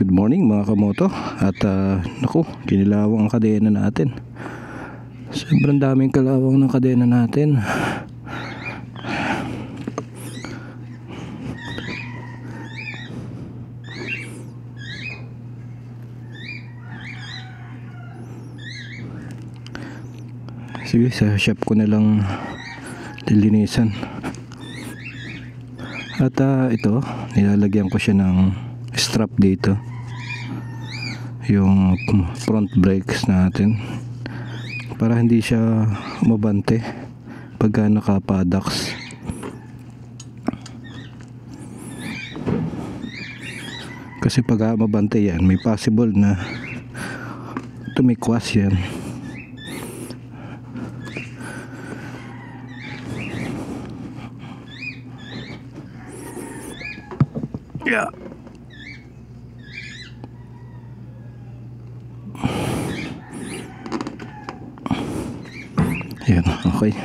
Good morning mga kamoto. At naku, kinilawang ang kadena natin. Sobrang daming kalawang ng kadena natin. Sige, sa shop ko na lang lilinisan. At ito, nilalagyan ko siya ng strap dito, yung front brakes natin, para hindi siya mabante pagka naka-paddocks. Kasi pag mabante yan, may possible na tumikwas yan. Yeah. Yan, okay.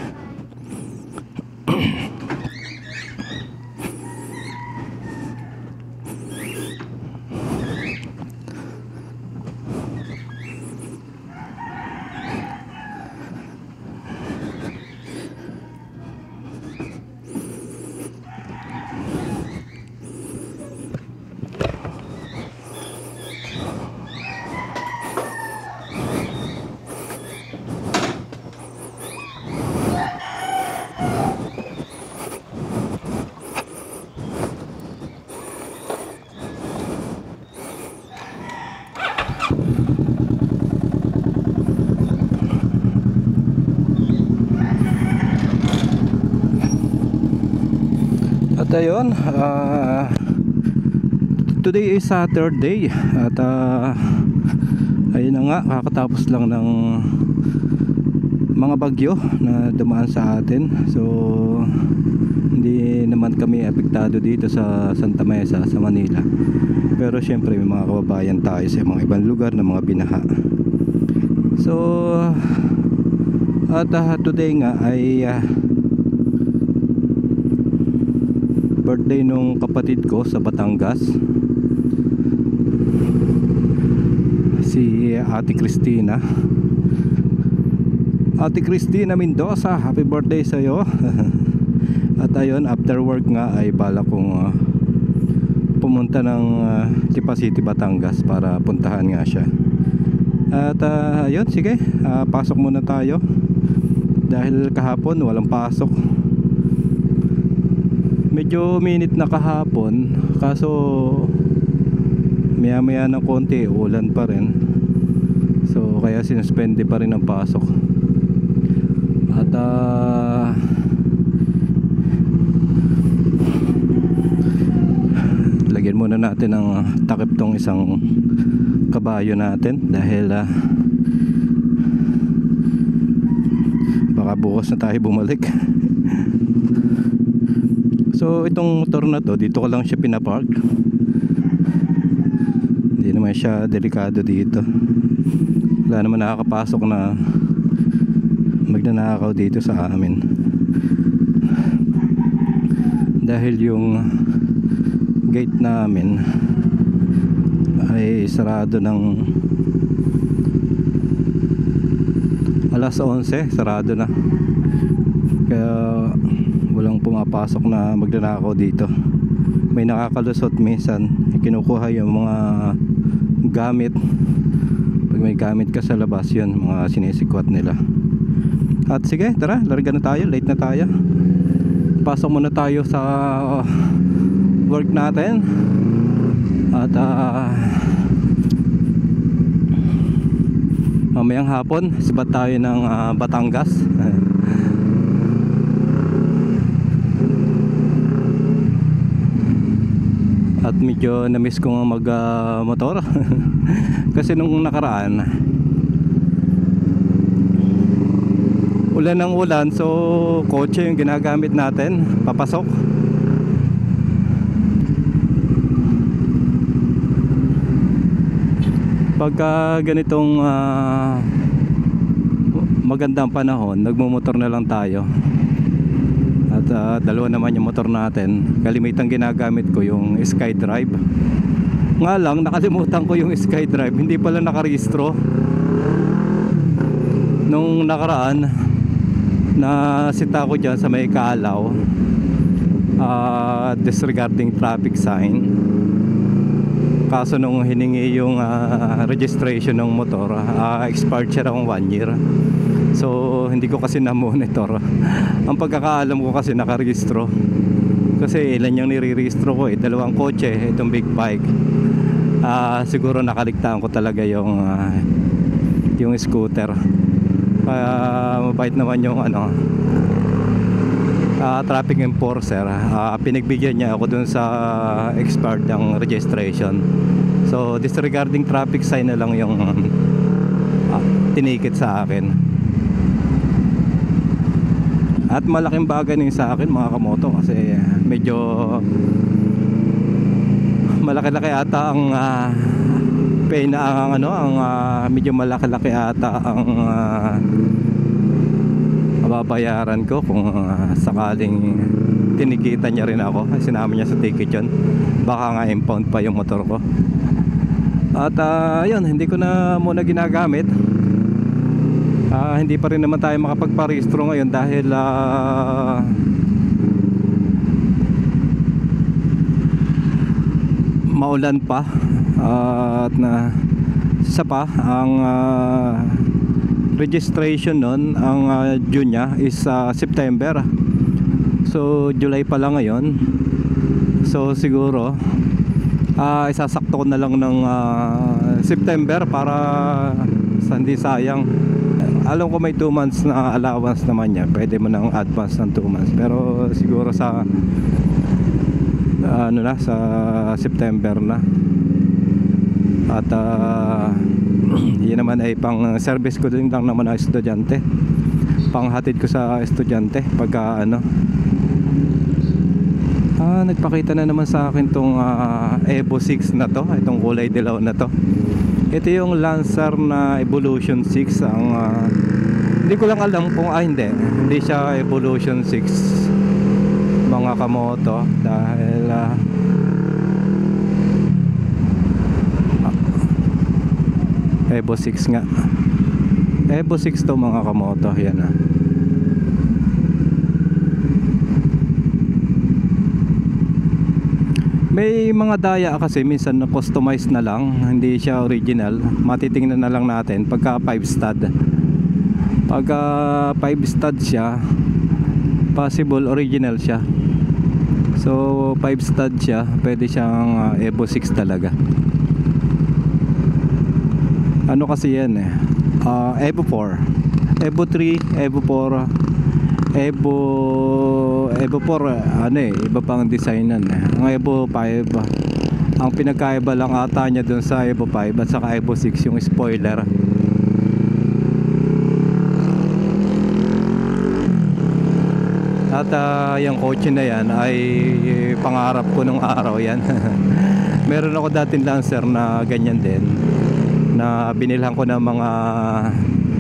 At ayun, today is Saturday. At ayun na nga, kakatapos lang ng mga bagyo na dumaan sa atin. So hindi naman kami apektado dito sa Santa Mesa, sa Manila. Pero syempre may mga kababayan tayo sa mga ibang lugar na mga binaha. So at today nga ay birthday nung kapatid ko sa Batangas, si Ate Cristina. Ate Cristina Mendoza, happy birthday sa'yo. At ayun, after work nga ay bala kong pumunta ng Lipa City, Batangas para puntahan nga siya. At ayun, sige, pasok muna tayo dahil kahapon walang pasok. Medyo minit na kahapon, kaso maya maya ng konti ulan pa rin, so kaya sinuspende pa rin ang pasok. At lagyan muna natin ng takip tong isang kabayo natin dahil baka bukas na tayo bumalik. So itong motor na to, dito ko lang siya pinapark. Hindi naman siya delikado dito. Wala naman nakakapasok na magnanakaw dito sa amin. Dahil yung gate namin ay sarado ng alas 11, sarado na. Kaya walang pumapasok na magnanakaw dito. May nakakalusot minsan, kinukuha yung mga gamit. Pag may gamit ka sa labas, yun mga sinisikwat nila. At sige, tara, larga na tayo, late na tayo. Pasok muna tayo sa work natin. At mamayang hapon sibat tayo ng Batangas. At medyo na-miss ko nga mag motor. Kasi nung nakaraan ulan ng ulan, so kotse yung ginagamit natin papasok. Pagka ganitong magandang panahon, nagmumotor na lang tayo. At dalawa naman yung motor natin. Kalimitang ginagamit ko yung SkyDrive. Nga lang nakalimutan ko yung SkyDrive, hindi pala nakarehistro. Nung nakaraan na sita ko dyan sa may Kaalaw, disregarding traffic sign. Kaso nung hiningi yung registration ng motor, expired siya ng 1 year. So hindi ko kasi na-monitor. Ang pagkakaalam ko kasi nakarehistro. Kasi ilan yung nire-registro ko, 2 kotse, itong big bike. Siguro nakaligtaan ko talaga yung scooter. Mabait naman yung traffic enforcer. Pinagbigyan niya ako dun sa expired ng registration. So disregarding traffic sign na lang yung tinikit sa akin. At malaking bagay na sa akin mga kamoto, kasi medyo malaki-laki ata ang medyo malaki-laki ata ang mababayaran ko kung sakaling tinikita niya rin ako. Sinama niya sa ticket yun. Baka nga impound pa yung motor ko. At yun, hindi ko na muna ginagamit. Hindi pa rin naman tayo makapagparehistro ngayon dahil maulan pa, at isa pa ang registration nun, ang due niya is September. So July pa lang ngayon. So siguro isasakto ko na lang ng September para hindi sayang. Alam ko may 2 months na allowance naman niya, pwede mo nang advance ng 2 months. Pero siguro sa sa September na. At yun naman ay pang service ko din lang naman ang estudyante, panghatid ko sa estudyante pagka nagpakita na naman sa akin tong Evo 6 na to, itong kulay dilaw na to. Ito yung Lancer na Evolution 6. Ang hindi ko lang alam kung hindi siya Evolution 6 mga kamoto, dahil Evo 6 nga, Evo 6 to mga kamoto. Yan may mga daya kasi minsan na customize na lang, hindi siya original. Matitingnan na lang natin pagka 5 stud. Pagka 5 stud siya, possible original siya. So 5 stud siya, pwede siyang Evo 6 talaga. Ano kasi yan Evo 4, Evo 3, Evo 4, Evo 4 iba pang designan Ang Evo 5, ang pinagkaiba lang ata niya dun sa Evo 5 at saka Evo 6 yung spoiler. At yung kotse na yan ay pangarap ko nung araw yan. Meron ako dating Lancer na ganyan din, na binilhan ko ng mga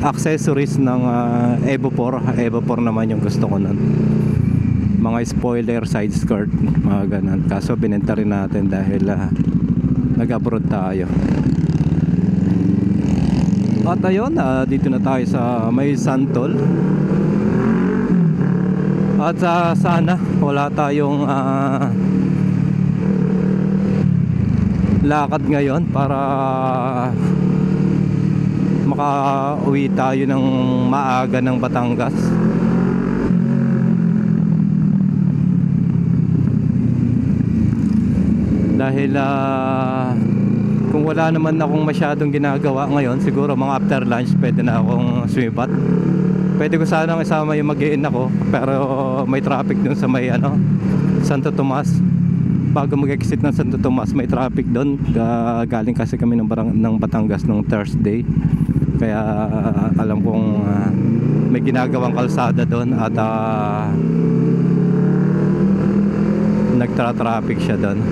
accessories ng Evo 4. Evo 4 naman yung gusto ko nun, mga spoiler, side skirt, mga ganun. Kaso binenta rin natin dahil nag-abroad tayo. At ayun, dito na tayo sa may Santol. At sana wala tayong lakad ngayon para makauwi tayo ng maaga ng Batangas. Dahil kung wala naman akong masyadong ginagawa ngayon, siguro mga after lunch pwede na akong sumibat. Pwede ko sanang isama yung mag-i-in ako, pero may traffic dun sa may Santo Tomas. Bago mag-exit ng Santo Tomas, may traffic doon. Galing kasi kami ng Batangas nung Thursday. Kaya alam kong may ginagawang kalsada doon at nagtra-traffic siya doon.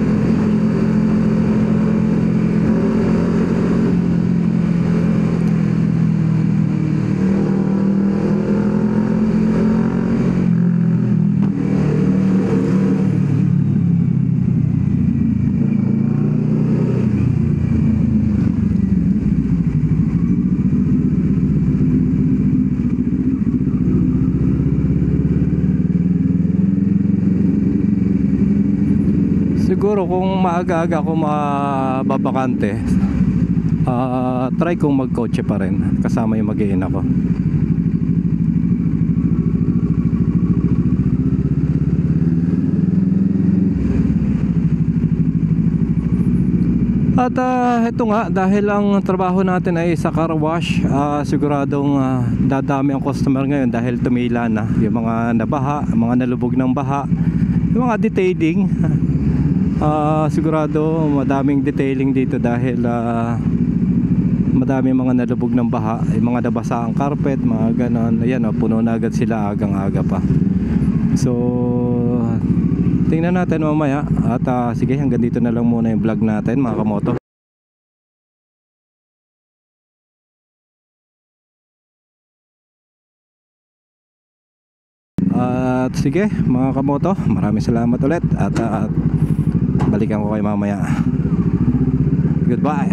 siguro kung maaga-aga ako mababakante, try kong magkotse pa rin kasama yung mag-iina ko. At ito nga, dahil ang trabaho natin ay sa car wash, siguradong dadami ang customer ngayon dahil tumila na yung mga nabaha, mga nalubog ng baha, yung mga detailing. Sigurado madaming detailing dito dahil madaming mga nalubog ng baha, yung mga nabasa ang carpet, mga ganon. Ayan, puno na agad sila agang-aga pa. So tingnan natin mamaya. At sige, hanggang dito na lang muna yung vlog natin mga kamoto. At sige mga kamoto, maraming salamat ulit. At balikan ko kayo mamaya. Goodbye.